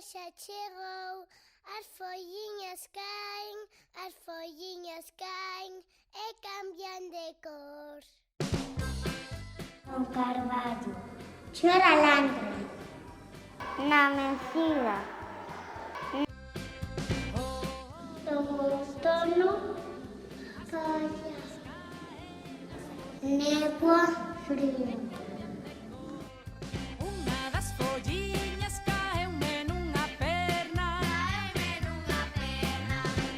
xa chegou, as folliñas caen e cambian de cor. Un carballo, chora landre, na mencida, do outono, calla, néboa, frío. Unha das folliñas caeume nunha perna.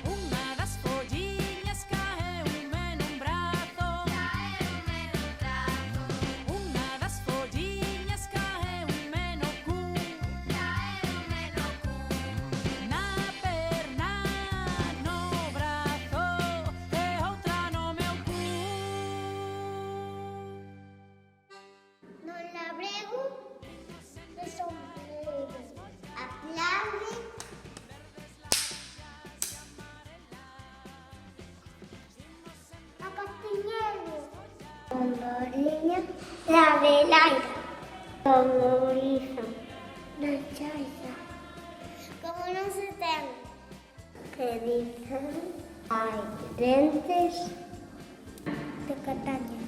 Unha das folliñas caeume nun brazo. Unha das folliñas caeume no cu. Na perna, no brazo e outra no meu cu. No labrego, de sombrero, aplaude. A Castiñeiro. Bomboriña, la velaira. Como ourizo, na chaiza. Como non se ten. Que dicen, hai dentes de Cataña.